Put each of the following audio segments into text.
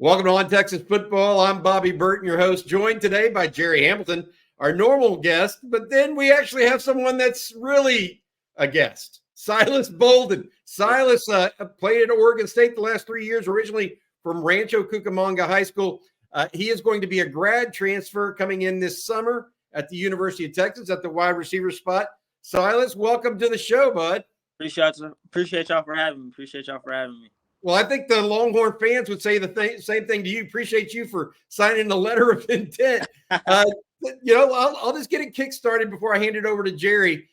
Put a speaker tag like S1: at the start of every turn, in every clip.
S1: Welcome to On Texas Football. I'm Bobby Burton, your host, joined today by Gerry Hamilton, our normal guest, but then we actually have someone that's really a guest, Silas Bolden. Silas played at Oregon State the last 3 years, originally from Rancho Cucamonga High School. He is going to be a grad transfer coming in this summer at the University of Texas at the wide receiver spot. Silas, welcome to the show, bud.
S2: Appreciate y'all for having me.
S1: Well, I think the Longhorn fans would say the same thing to you. Appreciate you for signing the letter of intent. I'll just get it kick-started before I hand it over to Gerry.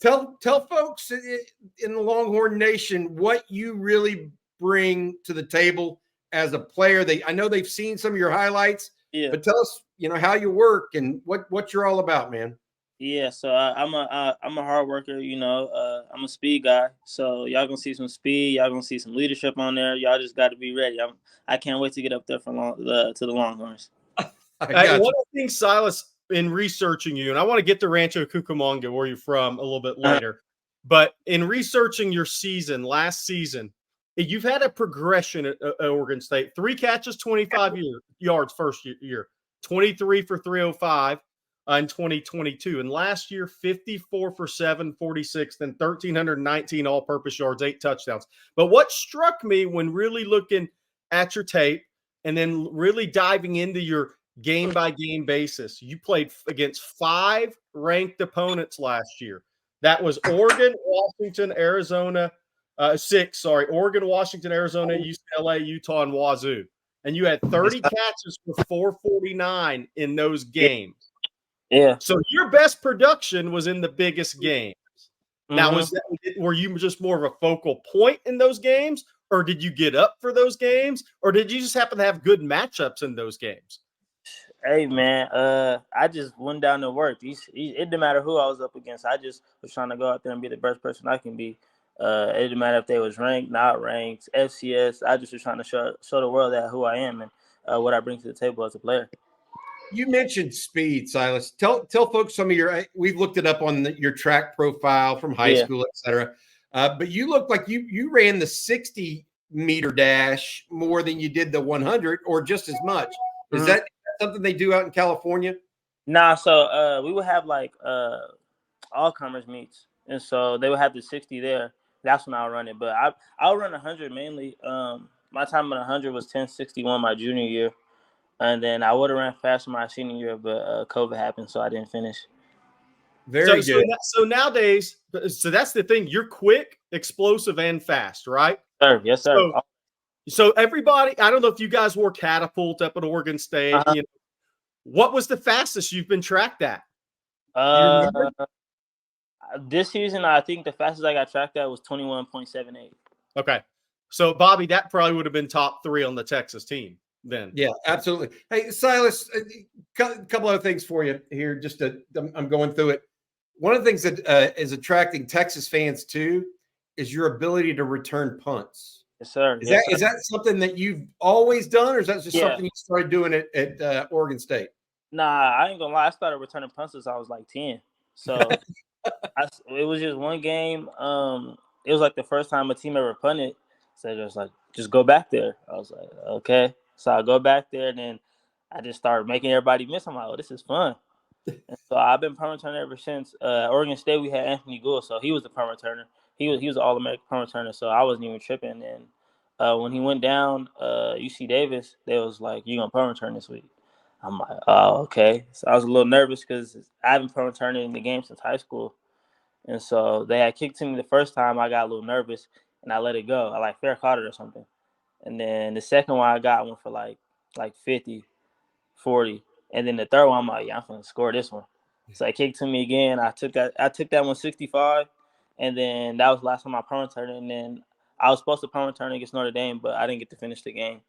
S1: Tell folks in the Longhorn Nation what you really bring to the table as a player. I know they've seen some of your highlights, but tell us, how you work and what you're all about, man.
S2: Yeah, so I'm a hard worker. I'm a speed guy. So y'all gonna see some speed. Y'all gonna see some leadership on there. Y'all just got to be ready. I can't wait to get up there to the Longhorns.
S3: One of the things, Silas, in researching you, and I want to get to Rancho Cucamonga, where you're from, a little bit later. But in researching your last season, you've had a progression at Oregon State. 3 catches, 25 yards first year, 23 for 305. In 2022. And last year, 54 for 746, then 1,319 all-purpose yards, 8 touchdowns. But what struck me when really looking at your tape and then really diving into your game-by-game basis, you played against 5 ranked opponents last year. That was Oregon, Washington, Arizona, 6, Oregon, Washington, Arizona, UCLA, Utah, and Wazoo. And you had 30 catches for 449 in those games.
S2: Yeah.
S3: So your best production was in the biggest games. Now, were you just more of a focal point in those games, or did you get up for those games, or did you just happen to have good matchups in those games?
S2: Hey, man, I just went down to work. It didn't matter who I was up against. I just was trying to go out there and be the best person I can be. It didn't matter if they was ranked, not ranked, FCS. I just was trying to show the world that who I am and what I bring to the table as a player.
S1: You mentioned speed, Silas. Tell folks some of we've looked it up on your track profile from high school, et cetera. But you look like you ran the 60-meter dash more than you did the 100 or just as much. Is that something they do out in California?
S2: Nah, so we would have like all-comers meets. And so they would have the 60 there. That's when I'll run it. But I'll run 100 mainly. My time at 100 was 10:61 my junior year. And then I would have ran faster my senior year, but COVID happened, so I didn't finish.
S1: Very good.
S3: So nowadays, so that's the thing. You're quick, explosive, and fast, right?
S2: Yes, sir.
S3: So everybody, I don't know if you guys wore catapult up at Oregon State. What was the fastest you've been tracked at?
S2: This season, I think the fastest I got tracked at was 21.78.
S3: Okay. So, Bobby, that probably would have been top 3 on the Texas team. Then.
S1: Yeah, absolutely. Hey, Silas, a couple other things for you here. I'm going through it. One of the things that is attracting Texas fans too is your ability to return punts.
S2: Yes, sir.
S1: Is that something that you've always done, or is that just something you started doing at Oregon State?
S2: Nah, I ain't gonna lie. I started returning punts since I was like 10. So it was just one game. It was like the first time a team ever punted. So it was like, just go back there. I was like, okay. So I go back there, and then I just started making everybody miss. I'm like, oh, this is fun. And so I've been punt returner ever since. Oregon State, we had Anthony Gould, so he was the punt returner. He was an All-American punt returner, so I wasn't even tripping. And when he went down, UC Davis, they was like, you're going to punt return this week. I'm like, oh, okay. So I was a little nervous because I haven't punt returned in the game since high school. And so they had kicked to me the first time. I got a little nervous, and I let it go. I fair caught it or something. And then the second one I got one for like 50, 40. And then the third one, I'm like, yeah, I'm going to score this one. So I kicked to me again. I took that 165. And then that was the last time I punt returned. And then I was supposed to punt return against Notre Dame, but I didn't get to finish the game.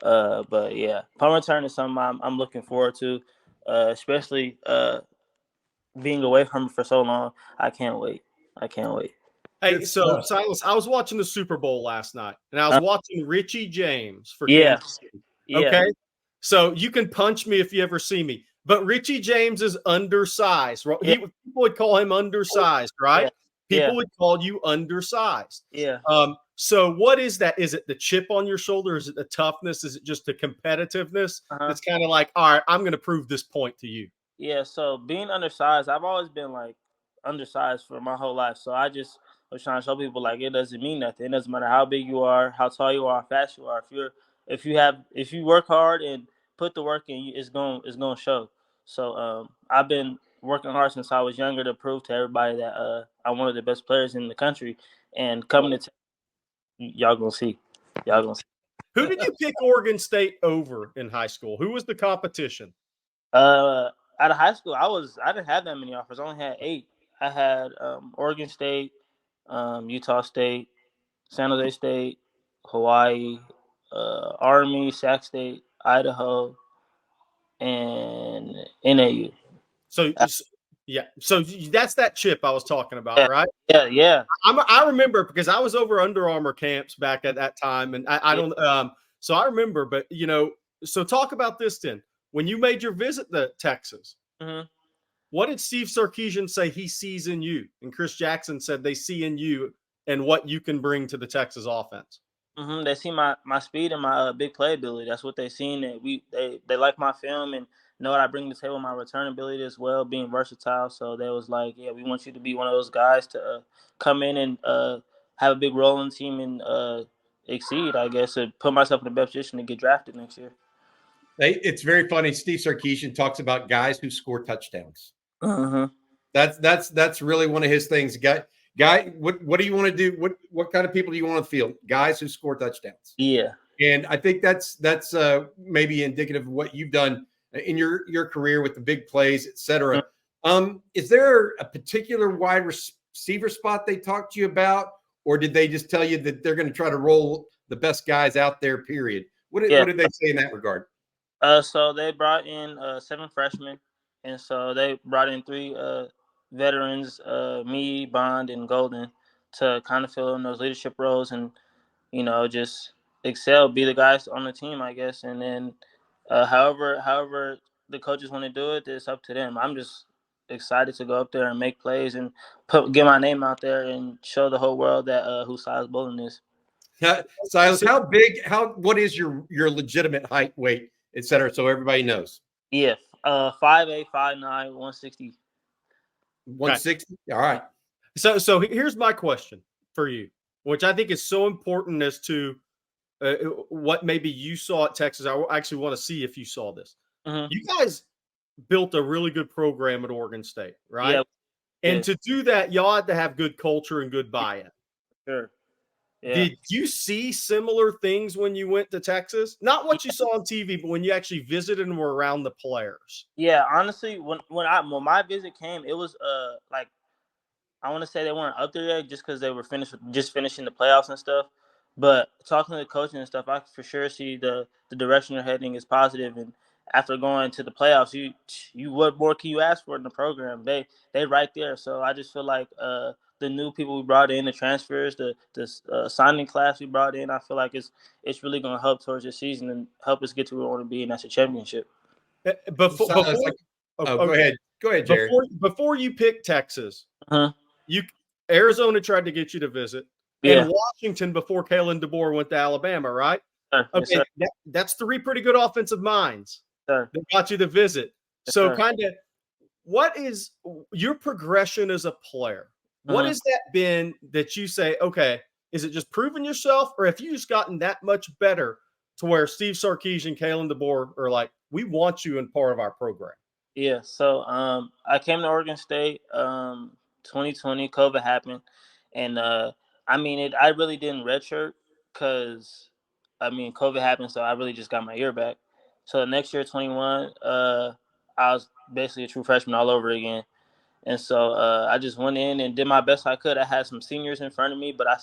S2: But yeah, punt return is something I'm looking forward to, especially being away from it for so long. I can't wait.
S3: Hey, so Silas, I was watching the Super Bowl last night, and I was watching Richie James for
S2: Kansas
S3: City. Okay, so you can punch me if you ever see me, but Richie James is undersized. People would call him undersized, right? People would call you undersized.
S2: Yeah.
S3: So what is that? Is it the chip on your shoulder? Is it the toughness? Is it just the competitiveness? It's kind of like, all right, I'm going to prove this point to you.
S2: Yeah, so being undersized, I've always been like undersized for my whole life. So I just was trying to show people like it doesn't mean nothing. It doesn't matter how big you are, how tall you are, how fast you are. If you work hard and put the work in, it's going to show. So I've been working hard since I was younger to prove to everybody that I'm one of the best players in the country. And coming to y'all gonna see, y'all gonna see.
S3: Who did you pick Oregon State over in high school? Who was the competition?
S2: Out of high school, I didn't have that many offers. I only had 8. I had Oregon State, Utah State, San Jose State, Hawaii, Army, Sac State, Idaho, and NAU.
S3: So that's that chip I was talking about,
S2: Yeah,
S3: right?
S2: yeah.
S3: I remember because I was over Under Armour camps back at that time, and I don't. So I remember, but so talk about this then. When you made your visit to Texas, what did Steve Sarkisian say he sees in you? And Chris Jackson said they see in you and what you can bring to the Texas offense.
S2: They see my speed and my big play ability. That's what they seen. That they like my film and know what I bring to the table. My return ability as well, being versatile. So they was like, yeah, we want you to be one of those guys to come in and have a big role in the team and exceed. I guess to put myself in the best position to get drafted next year.
S1: It's very funny. Steve Sarkisian talks about guys who score touchdowns. That's really one of his things. Guy, what do you want to do? What kind of people do you want on the field? Guys who score touchdowns.
S2: Yeah.
S1: And I think that's maybe indicative of what you've done in your career with the big plays, et cetera. Is there a particular wide receiver spot they talked to you about, or did they just tell you that they're going to try to roll the best guys out there, period? What did they say in that regard?
S2: So they brought in 7 freshmen, and so they brought in 3 veterans, me, Bond, and Golden, to kind of fill in those leadership roles and, just excel, be the guys on the team, I guess. And then however the coaches want to do it, it's up to them. I'm just excited to go up there and make plays and get my name out there and show the whole world that who Silas Bolden is.
S1: Silas, what is your legitimate height, weight, et cetera, so everybody knows?
S2: Yeah, 5'8", 5'9", 160.
S1: 160. All right.
S3: So here's my question for you, which I think is so important as to what maybe you saw at Texas. I actually want to see if you saw this. You guys built a really good program at Oregon State, right?
S2: Yeah.
S3: And to do that, y'all had to have good culture and good buy-in.
S2: Sure. Yeah.
S3: Did you see similar things when you went to Texas? Not what you saw on TV, but when you actually visited and were around the players.
S2: Yeah, honestly, when my visit came, it was like, I want to say they weren't up there yet just because they were finishing the playoffs and stuff. But talking to the coaching and stuff, I for sure see the direction they're heading is positive. And after going to the playoffs, you what more can you ask for in the program? They right there. So I just feel like the new people we brought in, the transfers, the signing class we brought in, I feel like it's really going to help towards this season and help us get to where we want to be, and that's a championship.
S1: Go ahead, Jerry.
S3: Before you pick Texas, Arizona tried to get you to visit, and Washington before Kalen DeBoer went to Alabama, right?
S2: Sure.
S3: Okay,
S2: Yes,
S3: that's 3 pretty good offensive minds
S2: that
S3: got you to visit.
S2: Yes,
S3: so,
S2: sir.
S3: kind of, what is your progression as a player? What has that been that you say, okay, is it just proving yourself, or have you just gotten that much better to where Steve Sarkisian, Kalen DeBoer are like, we want you in part of our program?
S2: Yeah, so I came to Oregon State 2020, COVID happened, and I really didn't redshirt because COVID happened, so I really just got my year back. So the next year, 21, I was basically a true freshman all over again. And so I just went in and did my best I could. I had some seniors in front of me, but I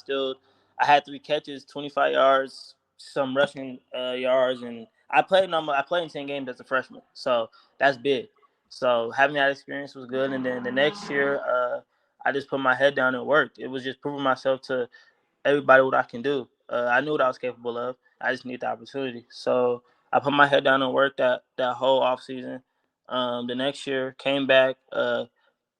S2: had 3 catches, 25 yards, some rushing yards, and I played in 10 games as a freshman, so that's big. So having that experience was good. And then the next year, I just put my head down and worked. It was just proving myself to everybody what I can do. I knew what I was capable of. I just need the opportunity. So I put my head down and worked that whole offseason. The next year, came back,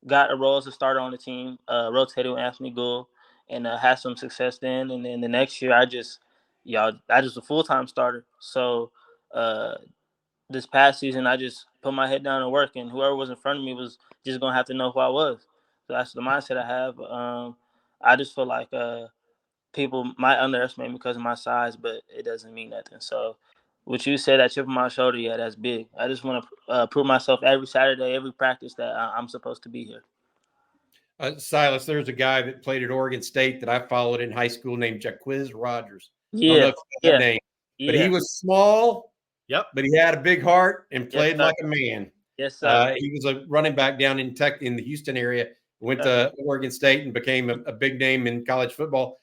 S2: got a role as a starter on the team, rotated with Anthony Gould, and had some success then. And then the next year, I just a full-time starter. So this past season, I just put my head down and work, and whoever was in front of me was just gonna have to know who I was. So that's the mindset I have. I just feel like people might underestimate me because of my size, but it doesn't mean nothing. So, what you said, that chip on my shoulder, yeah, that's big. I just want to prove myself every Saturday, every practice that I'm supposed to be here.
S1: Silas, there's a guy that played at Oregon State that I followed in high school named Jaquiz Rogers.
S2: Yeah,
S1: I don't know if you know that name, but he was small.
S3: Yep.
S1: But he had a big heart and played
S2: Yes,
S1: like a man.
S2: Yes, sir.
S1: He was a running back down in the Houston area. Went to Oregon State and became a big name in college football.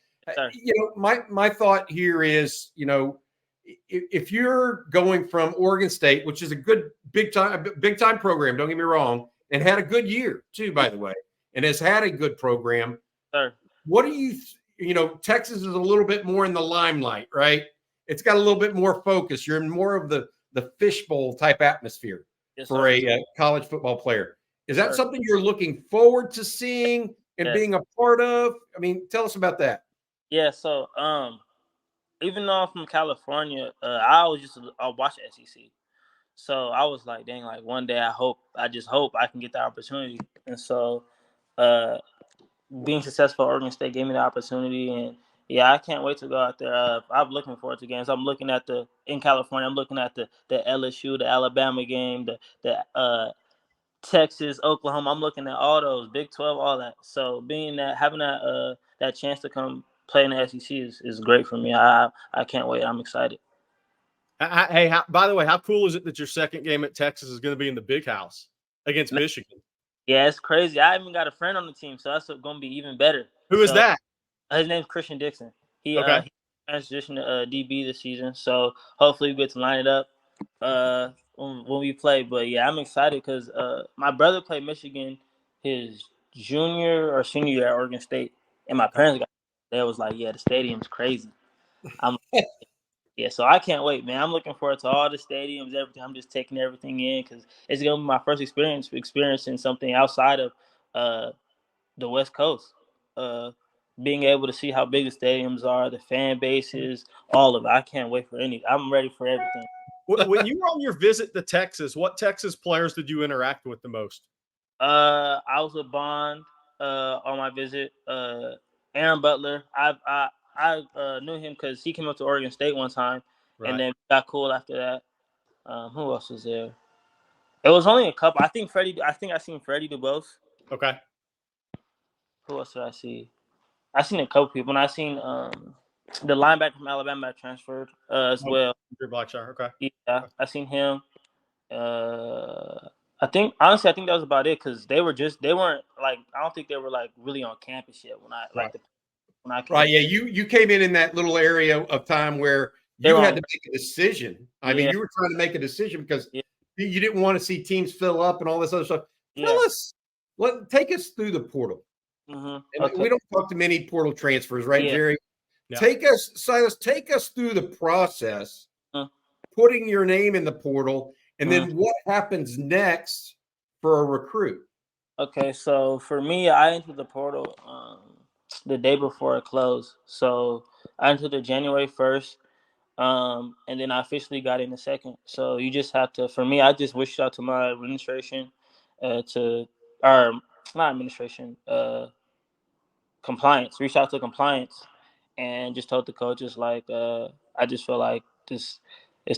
S1: My thought here is, if you're going from Oregon State, which is a good big time program, don't get me wrong, and had a good year too, by the way, and has had a good program.
S2: Sir.
S1: What do Texas is a little bit more in the limelight, right? It's got a little bit more focus. You're in more of the fishbowl type atmosphere for a college football player. Is that something you're looking forward to seeing and being a part of? I mean, tell us about that.
S2: Yeah. So, even though I'm from California, I always used to watch SEC. So I was like, dang, like one day I just hope I can get the opportunity. And so, being successful at Oregon State gave me the opportunity, and yeah, I can't wait to go out there. I'm looking forward to games. I'm looking at in California. I'm looking at the LSU, the Alabama game, the Texas, Oklahoma. I'm looking at all those Big 12, all that. So having that chance to come play in the SEC is great for me. I can't wait. I'm excited.
S3: Hey, by the way, how cool is it that your second game at Texas is going to be in the Big House against Michigan?
S2: Yeah, it's crazy. I even got a friend on the team, so that's going to be even better.
S3: Who is that?
S2: His name's Christian Dixon. He transitioned to DB this season, so hopefully we get to line it up when we play. But yeah, I'm excited because my brother played Michigan his junior or senior year at Oregon State, and my parents was like, "Yeah, the stadium's crazy." Yeah, so I can't wait, man. I'm looking forward to all the stadiums, everything. I'm just taking everything in because it's gonna be my first experiencing something outside of the West Coast. Being able to see how big the stadiums are, the fan bases, all of it. I can't wait for I'm ready for everything.
S3: When you were on your visit to Texas, what Texas players did you interact with the most?
S2: I was with Bond on my visit. Aaron Butler. I knew him because he came up to Oregon State one time, and then got cool after that. Who else was there? It was only a couple. I think I seen Freddie DuBose.
S3: Okay.
S2: Who else did I see? I seen a couple people, and I seen the linebacker from Alabama that transferred as well.
S3: Blackshaw. Okay.
S2: Yeah, I seen him. I think that was about it because they weren't like, I don't think they were like really on campus yet when I came.
S1: Right. Yeah. You came in that little area of time where you had to make a decision. I mean, you were trying to make a decision because you didn't want to see teams fill up and all this other stuff. Take us through the portal.
S2: Mm-hmm.
S1: Okay. We don't talk to many portal transfers, right, Jerry?
S3: Yeah.
S1: Silas, take us through the process, putting your name in the portal, and then what happens next for a recruit.
S2: Okay, so for me, I entered the portal the day before it closed. So I entered it January 1st, and then I officially got in the 2nd. So you just have to, for me, I just wished out to my administration, compliance, reached out to compliance, and just told the coaches, like, I just feel like it's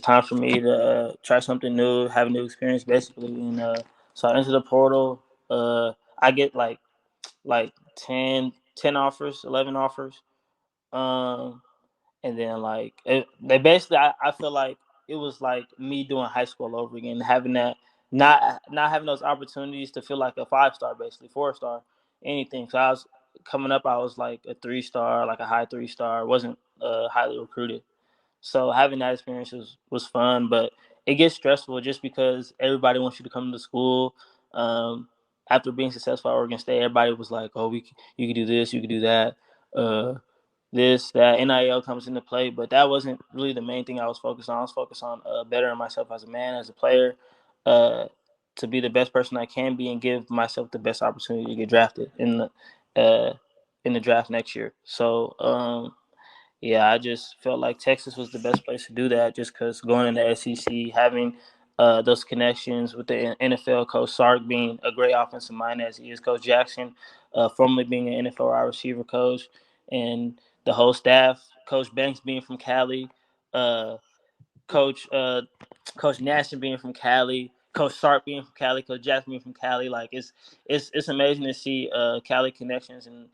S2: time for me to try something new, have a new experience, basically. And so I entered the portal. I get like 10 offers, 11 offers. And then they basically, I feel like it was like me doing high school all over again, having that, not having those opportunities to feel like a 5-star, basically 4-star, anything. So I was coming up, I was like a 3-star, like a high 3-star, wasn't highly recruited. So having that experience was fun, but it gets stressful just because everybody wants you to come to school. After being successful at Oregon State, everybody was like, "Oh, you can do this, you can do that." This, that, NIL comes into play, but that wasn't really the main thing I was focused on. I was focused on bettering myself as a man, as a player, to be the best person I can be and give myself the best opportunity to get drafted. And in the draft next year. So, yeah, I just felt like Texas was the best place to do that just because going in the SEC, having those connections with the NFL, Coach Sark being a great offensive mind as he is, Coach Jackson, formerly being an NFL wide receiver coach, and the whole staff, Coach Banks being from Cali, Coach Nash being from Cali, Coach Sark being from Cali, Coach Jackson being from Cali. Like it's amazing to see Cali connections, and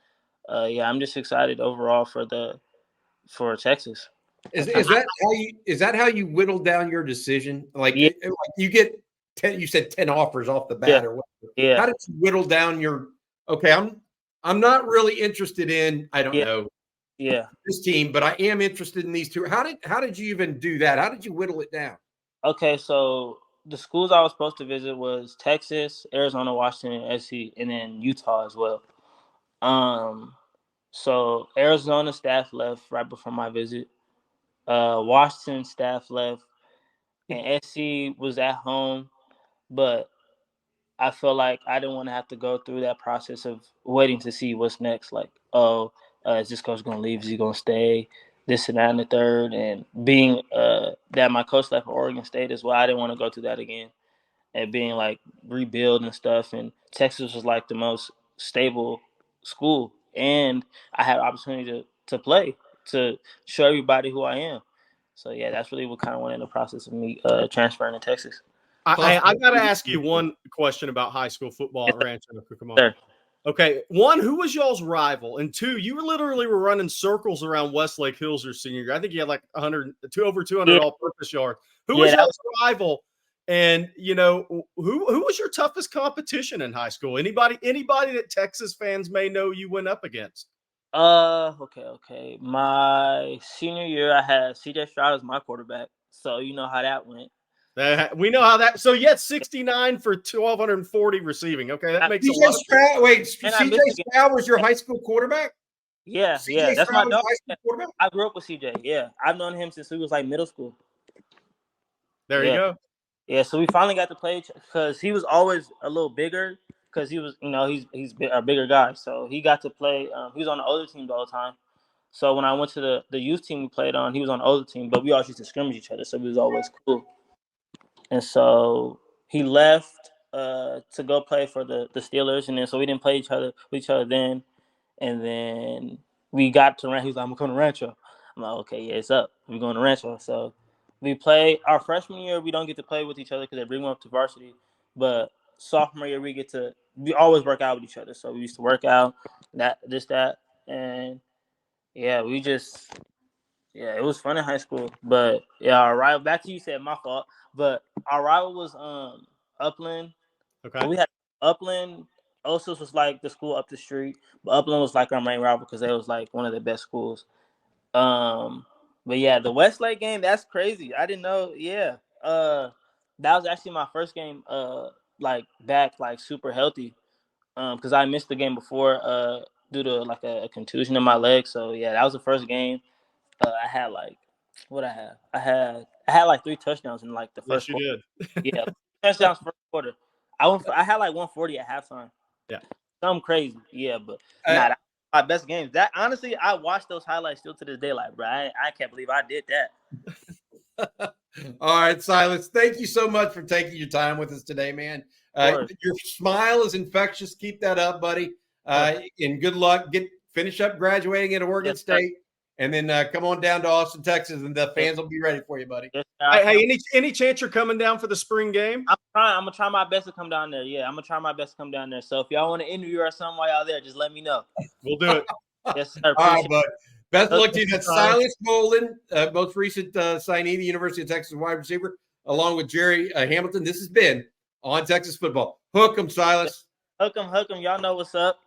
S2: yeah, I'm just excited overall for Texas.
S1: Is that how you whittled down your decision? Like you get 10, you said 10 offers off the bat or whatever.
S2: Yeah.
S1: How did you whittle down your I'm not really interested in, I don't know.
S2: Yeah.
S1: This team, but I am interested in these two. How did you even do that? How did you whittle it down?
S2: Okay, so the schools I was supposed to visit was Texas, Arizona, Washington, SC, and then Utah as well. So Arizona staff left right before my visit. Washington staff left, and SC was at home, but I felt like I didn't want to have to go through that process of waiting to see what's next. Like, is this coach going to leave? Is he going to stay? This and that and the third. And being that my coach left for Oregon State as well, I didn't want to go through that again. And being like rebuild and stuff. And Texas was like the most stable school. And I had opportunity to play, to show everybody who I am. So, yeah, that's really what kind of went in the process of me transferring to Texas.
S3: I got to ask you one question about high school football at Rancho Cucamonga.
S2: Sure.
S3: Okay, one, who was y'all's rival? And two, you were running circles around Westlake Hills your senior year. I think you had like over 200 all-purpose yards. Who was y'all's rival? And who was your toughest competition in high school? Anybody that Texas fans may know you went up against?
S2: Okay. My senior year, I had CJ Stroud as my quarterback, so you know how that went.
S3: We know how that. So you had 69 for 1,240 receiving. Okay, that makes
S1: CJ Stroud. Wait, CJ Stroud was your high school quarterback?
S2: Yeah, that's my dog. I grew up with CJ. Yeah, I've known him since he was like middle school.
S3: There you go.
S2: Yeah, so we finally got to play because he was always a little bigger because he was, he's a bigger guy. So he got to play. He was on the older teams all the time. So when I went to the youth team we played on, he was on the older team, but we always used to scrimmage each other, so it was always cool. And so he left to go play for the Steelers, and then so we didn't play with each other then. And then we got to Rancho. He was like, "I'm going to Rancho." I'm like, "Okay, yeah, it's up. We're going to Rancho." So we play our freshman year. We don't get to play with each other because they bring them up to varsity. But sophomore year, we always work out with each other. So we used to work out that, and yeah, it was fun in high school. But yeah, our rival, back to you said my fault. But our rival was Upland.
S3: Okay.
S2: But we had Upland. Osos was like the school up the street, but Upland was like our main rival because they was like one of the best schools. But yeah, the Westlake game, that's crazy. I didn't know. Yeah. That was actually my first game like back like super healthy. Because I missed the game before due to like a contusion in my leg. So yeah, that was the first game. I had like I had like 3 touchdowns in like the first quarter.
S3: You did.
S2: Yeah, touchdowns first quarter. I had like 140 at halftime.
S3: Yeah,
S2: something crazy. Yeah, but that's my best games. That honestly, I watch those highlights still to this day. Like, bro, I can't believe I did that.
S1: All right, Silas, thank you so much for taking your time with us today, man. Your smile is infectious. Keep that up, buddy. And good luck. Finish up graduating at Oregon State. And then come on down to Austin, Texas, and the fans will be ready for you, buddy.
S3: Hey, any chance you're coming down for the spring game?
S2: I'm gonna try my best to come down there. Yeah, I'm gonna try my best to come down there. So if y'all want to interview or something while y'all there, just let me know.
S3: We'll do it.
S2: Yes, sir.
S1: All right, bud. Best of luck to you. That's Silas Bolden, most recent signee, the University of Texas wide receiver, along with Gerry Hamilton. This has been On Texas Football. Hook 'em, Silas.
S2: Hook 'em. Y'all know what's up.